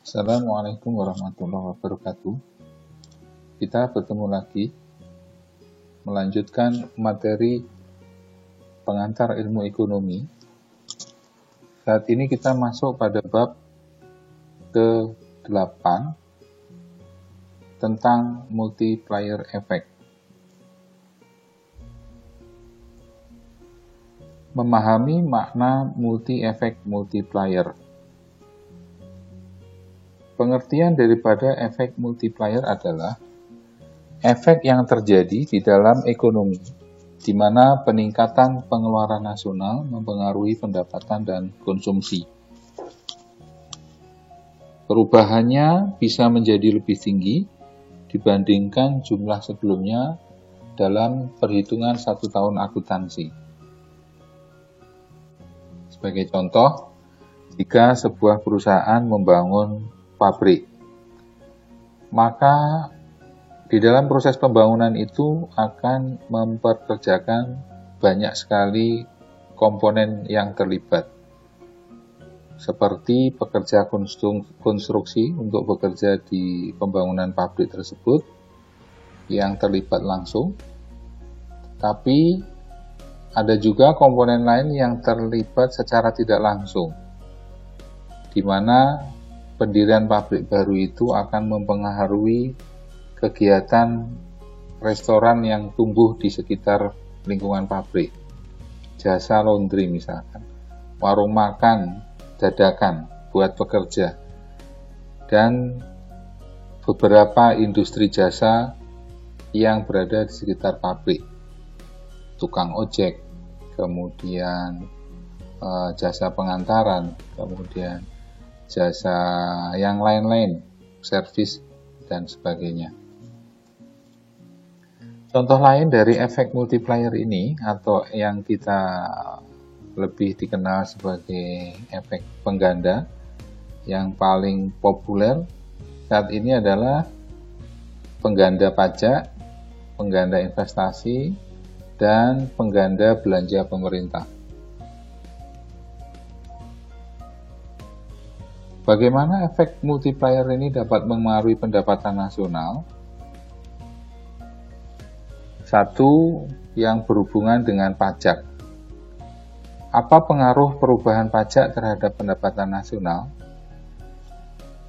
Assalamualaikum warahmatullahi wabarakatuh. Kita bertemu lagi melanjutkan materi pengantar ilmu ekonomi. Saat ini kita masuk pada bab ke-8 tentang multiplier effect. Memahami makna multi-effect multiplier. Pengertian daripada efek multiplier adalah efek yang terjadi di dalam ekonomi, di mana peningkatan pengeluaran nasional mempengaruhi pendapatan dan konsumsi. Perubahannya bisa menjadi lebih tinggi dibandingkan jumlah sebelumnya dalam perhitungan 1 tahun akuntansi. Sebagai contoh, jika sebuah perusahaan membangun pabrik, maka di dalam proses pembangunan itu akan memperkerjakan banyak sekali komponen yang terlibat, seperti pekerja konstruksi untuk bekerja di pembangunan pabrik tersebut yang terlibat langsung, tapi ada juga komponen lain yang terlibat secara tidak langsung, di mana pendirian pabrik baru itu akan mempengaruhi kegiatan restoran yang tumbuh di sekitar lingkungan pabrik, jasa laundry misalkan, warung makan dadakan buat pekerja, dan beberapa industri jasa yang berada di sekitar pabrik, tukang ojek, kemudian jasa pengantaran, kemudian jasa yang lain-lain, servis, dan sebagainya. Contoh lain dari efek multiplier ini, atau yang kita lebih dikenal sebagai efek pengganda, yang paling populer saat ini adalah pengganda pajak, pengganda investasi, dan pengganda belanja pemerintah. Bagaimana efek multiplier ini dapat mempengaruhi pendapatan nasional? Satu, yang berhubungan dengan pajak. Apa pengaruh perubahan pajak terhadap pendapatan nasional?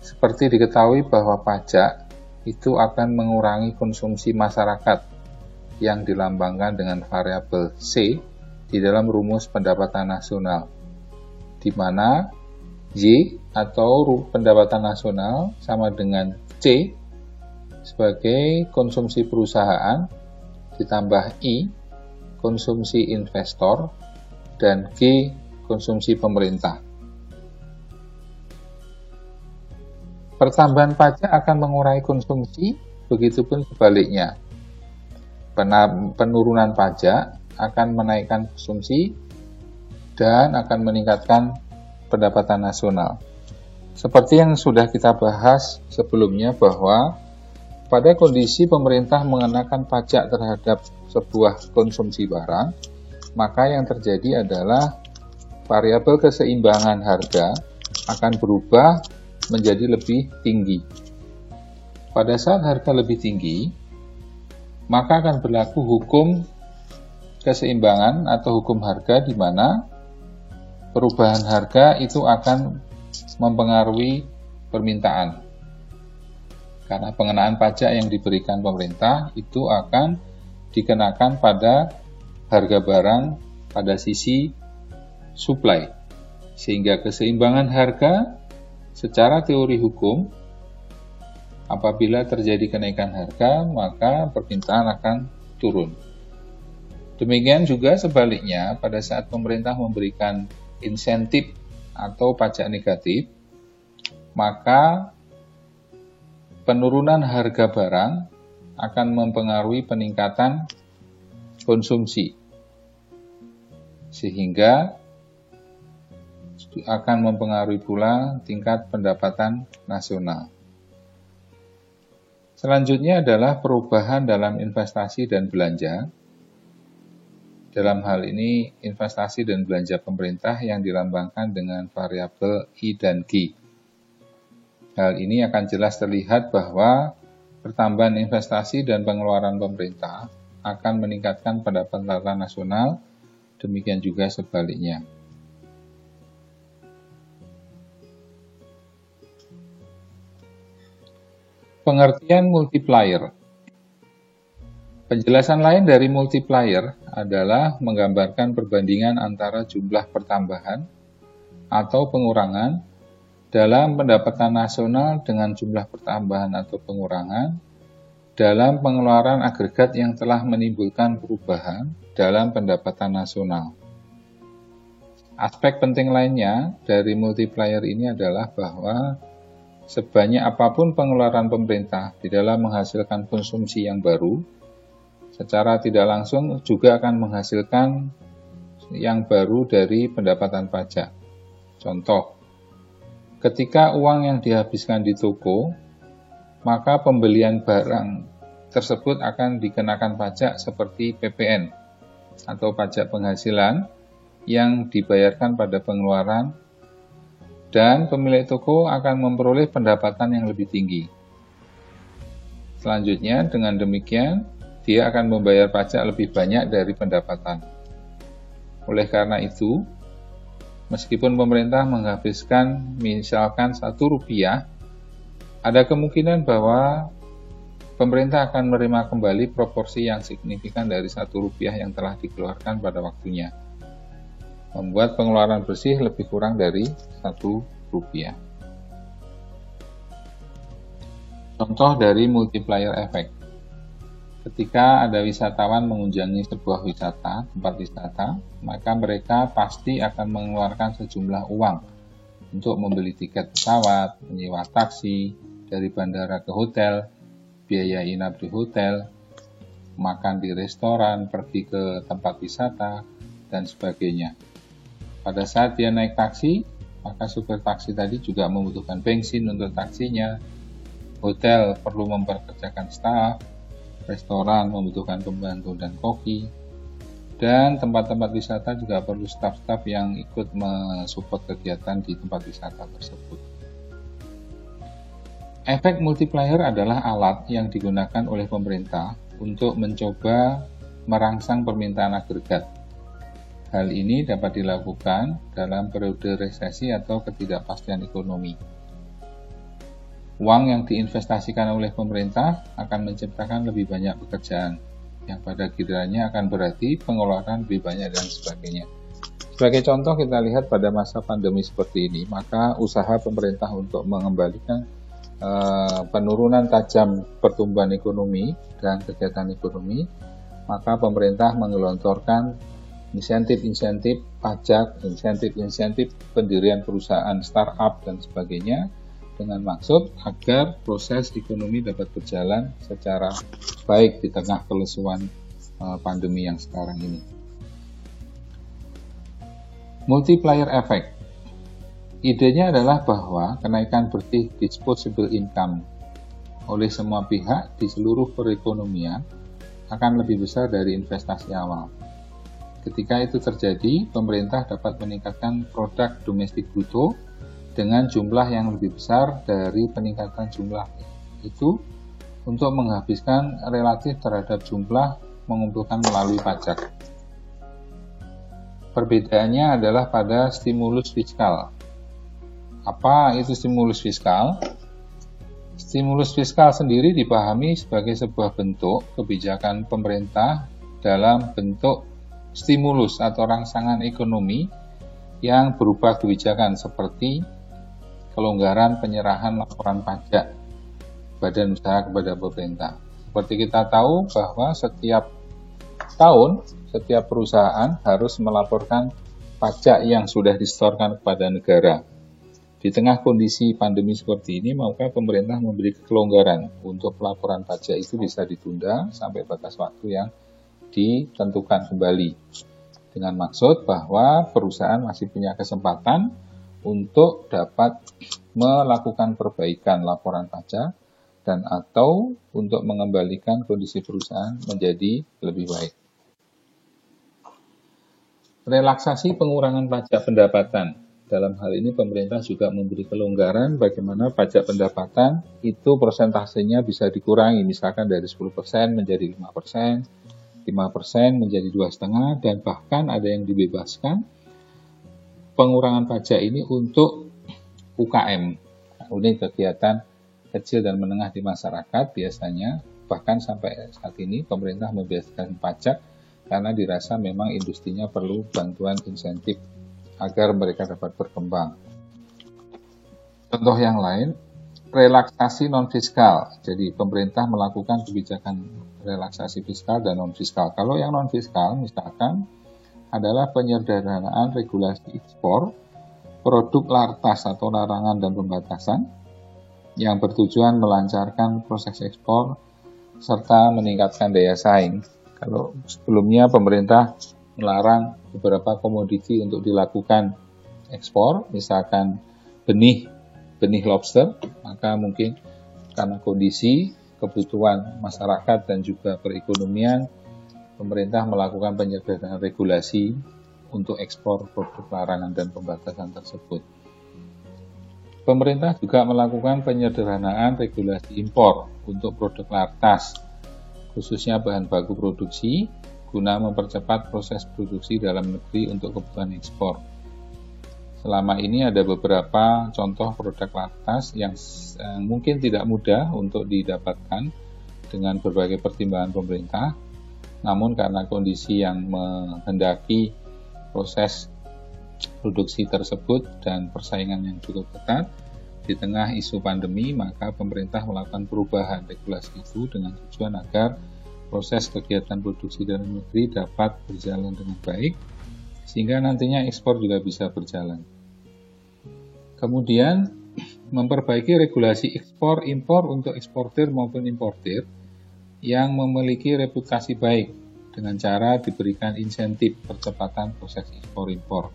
Seperti diketahui bahwa pajak itu akan mengurangi konsumsi masyarakat yang dilambangkan dengan variabel C di dalam rumus pendapatan nasional, di mana Y atau pendapatan nasional sama dengan C sebagai konsumsi perusahaan ditambah I konsumsi investor dan G konsumsi pemerintah. Pertambahan pajak akan mengurangi konsumsi, begitupun sebaliknya. Penurunan pajak akan menaikkan konsumsi dan akan meningkatkan pendapatan nasional. Seperti yang sudah kita bahas sebelumnya, bahwa pada kondisi pemerintah mengenakan pajak terhadap sebuah konsumsi barang, maka yang terjadi adalah variabel keseimbangan harga akan berubah menjadi lebih tinggi. Pada saat harga lebih tinggi, maka akan berlaku hukum keseimbangan atau hukum harga, di mana perubahan harga itu akan mempengaruhi permintaan. Karena pengenaan pajak yang diberikan pemerintah itu akan dikenakan pada harga barang pada sisi supply. Sehingga keseimbangan harga secara teori hukum, apabila terjadi kenaikan harga, maka permintaan akan turun. Demikian juga sebaliknya, pada saat pemerintah memberikan insentif atau pajak negatif, maka penurunan harga barang akan mempengaruhi peningkatan konsumsi, sehingga akan mempengaruhi pula tingkat pendapatan nasional. Selanjutnya adalah perubahan dalam investasi dan belanja. Dalam hal ini, investasi dan belanja pemerintah yang dilambangkan dengan variabel I dan G. Hal ini akan jelas terlihat bahwa pertambahan investasi dan pengeluaran pemerintah akan meningkatkan pendapatan nasional, demikian juga sebaliknya. Pengertian multiplier. Penjelasan lain dari multiplier adalah menggambarkan perbandingan antara jumlah pertambahan atau pengurangan dalam pendapatan nasional dengan jumlah pertambahan atau pengurangan dalam pengeluaran agregat yang telah menimbulkan perubahan dalam pendapatan nasional. Aspek penting lainnya dari multiplier ini adalah bahwa sebanyak apapun pengeluaran pemerintah di dalam menghasilkan konsumsi yang baru, secara tidak langsung juga akan menghasilkan yang baru dari pendapatan pajak. Contoh, ketika uang yang dihabiskan di toko, maka pembelian barang tersebut akan dikenakan pajak seperti PPN atau pajak penghasilan yang dibayarkan pada pengeluaran, dan pemilik toko akan memperoleh pendapatan yang lebih tinggi. Selanjutnya, dengan demikian, dia akan membayar pajak lebih banyak dari pendapatan. Oleh karena itu, meskipun pemerintah menghabiskan misalkan Rp1, ada kemungkinan bahwa pemerintah akan menerima kembali proporsi yang signifikan dari Rp1 yang telah dikeluarkan pada waktunya, membuat pengeluaran bersih lebih kurang dari Rp1. Contoh dari multiplier effect. Ketika ada wisatawan mengunjungi sebuah tempat wisata, maka mereka pasti akan mengeluarkan sejumlah uang untuk membeli tiket pesawat, menyewa taksi, dari bandara ke hotel, biaya inap di hotel, makan di restoran, pergi ke tempat wisata, dan sebagainya. Pada saat dia naik taksi, maka supir taksi tadi juga membutuhkan bensin untuk taksinya, hotel perlu memperkerjakan staf, restoran membutuhkan pembantu dan koki, dan tempat-tempat wisata juga perlu staf-staf yang ikut mensupport kegiatan di tempat wisata tersebut. Efek multiplier adalah alat yang digunakan oleh pemerintah untuk mencoba merangsang permintaan agregat. Hal ini dapat dilakukan dalam periode resesi atau ketidakpastian ekonomi. Uang yang diinvestasikan oleh pemerintah akan menciptakan lebih banyak pekerjaan, yang pada gilirannya akan berarti pengeluaran lebih banyak dan sebagainya. Sebagai contoh, kita lihat pada masa pandemi seperti ini, maka usaha pemerintah untuk mengembalikan penurunan tajam pertumbuhan ekonomi dan kegiatan ekonomi, maka pemerintah menggelontorkan insentif-insentif pajak, insentif-insentif pendirian perusahaan startup dan sebagainya, dengan maksud agar proses ekonomi dapat berjalan secara baik di tengah kelesuan pandemi yang sekarang ini. Multiplier effect. Idenya adalah bahwa kenaikan bersih disposable income oleh semua pihak di seluruh perekonomian akan lebih besar dari investasi awal. Ketika itu terjadi, pemerintah dapat meningkatkan produk domestik bruto dengan jumlah yang lebih besar dari peningkatan jumlah itu untuk menghabiskan relatif terhadap jumlah mengumpulkan melalui pajak. Perbedaannya adalah pada stimulus fiskal. Apa itu stimulus fiskal? Stimulus fiskal sendiri dipahami sebagai sebuah bentuk kebijakan pemerintah dalam bentuk stimulus atau rangsangan ekonomi yang berupa kebijakan seperti kelonggaran penyerahan laporan pajak badan usaha kepada pemerintah. Seperti kita tahu bahwa setiap tahun, setiap perusahaan harus melaporkan pajak yang sudah disetorkan kepada negara. Di tengah kondisi pandemi seperti ini, maka pemerintah memberi kelonggaran untuk pelaporan pajak itu bisa ditunda sampai batas waktu yang ditentukan kembali, dengan maksud bahwa perusahaan masih punya kesempatan untuk dapat melakukan perbaikan laporan pajak dan atau untuk mengembalikan kondisi perusahaan menjadi lebih baik. Relaksasi pengurangan pajak pendapatan. dalam hal ini pemerintah juga memberi kelonggaran bagaimana pajak pendapatan itu persentasenya bisa dikurangi, misalkan dari 10% menjadi 5%, 5% menjadi 2,5%, dan bahkan ada yang dibebaskan pengurangan pajak ini untuk UKM, unit kegiatan kecil dan menengah di masyarakat biasanya. Bahkan sampai saat ini pemerintah membebaskan pajak karena dirasa memang industrinya perlu bantuan insentif agar mereka dapat berkembang. Contoh yang lain, relaksasi non-fiskal. Jadi pemerintah melakukan kebijakan relaksasi fiskal dan non-fiskal. Kalau yang non-fiskal misalkan adalah penyederhanaan regulasi ekspor, produk lartas atau larangan dan pembatasan yang bertujuan melancarkan proses ekspor serta meningkatkan daya saing. Kalau sebelumnya pemerintah melarang beberapa komoditi untuk dilakukan ekspor, misalkan benih lobster, maka mungkin karena kondisi kebutuhan masyarakat dan juga perekonomian, pemerintah melakukan penyederhanaan regulasi untuk ekspor produk larangan dan pembatasan tersebut. Pemerintah juga melakukan penyederhanaan regulasi impor untuk produk lartas, khususnya bahan baku produksi, guna mempercepat proses produksi dalam negeri untuk kebutuhan ekspor. Selama ini ada beberapa contoh produk lartas yang mungkin tidak mudah untuk didapatkan dengan berbagai pertimbangan pemerintah, namun karena kondisi yang menghendaki proses produksi tersebut dan persaingan yang cukup ketat, di tengah isu pandemi, maka pemerintah melakukan perubahan regulasi itu dengan tujuan agar proses kegiatan produksi dalam negeri dapat berjalan dengan baik, sehingga nantinya ekspor juga bisa berjalan. Kemudian, memperbaiki regulasi ekspor-impor untuk eksportir maupun importir yang memiliki reputasi baik dengan cara diberikan insentif percepatan proses ekspor-impor.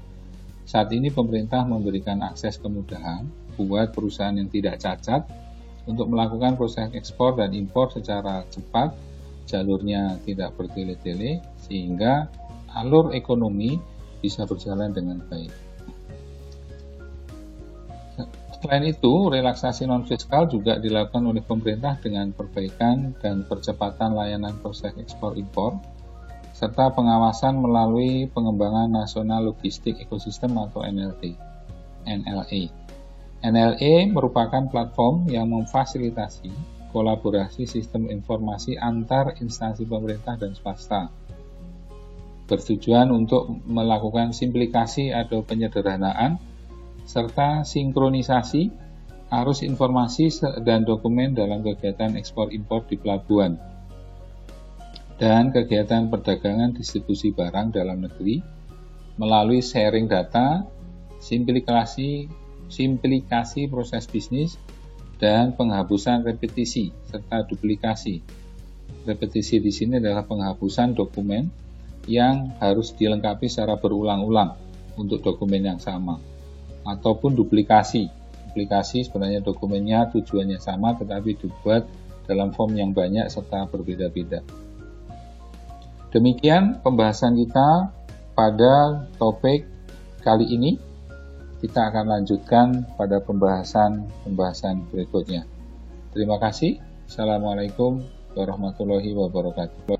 Saat ini pemerintah memberikan akses kemudahan buat perusahaan yang tidak cacat untuk melakukan proses ekspor dan impor secara cepat, jalurnya tidak bertele-tele, sehingga alur ekonomi bisa berjalan dengan baik. Selain itu, relaksasi non-fiskal juga dilakukan oleh pemerintah dengan perbaikan dan percepatan layanan proses ekspor-impor, serta pengawasan melalui pengembangan nasional logistik ekosistem atau NLE. NLE merupakan platform yang memfasilitasi kolaborasi sistem informasi antar instansi pemerintah dan swasta, bertujuan untuk melakukan simplifikasi atau penyederhanaan serta sinkronisasi arus informasi dan dokumen dalam kegiatan ekspor-impor di pelabuhan dan kegiatan perdagangan distribusi barang dalam negeri melalui sharing data, simplikasi proses bisnis, dan penghapusan repetisi serta duplikasi. Repetisi di sini adalah penghapusan dokumen yang harus dilengkapi secara berulang-ulang untuk dokumen yang sama, ataupun duplikasi. Duplikasi sebenarnya dokumennya tujuannya sama tetapi dibuat dalam form yang banyak serta berbeda-beda. Demikian pembahasan kita pada topik kali ini. Kita akan lanjutkan pada pembahasan berikutnya. Terima kasih. Assalamualaikum warahmatullahi wabarakatuh.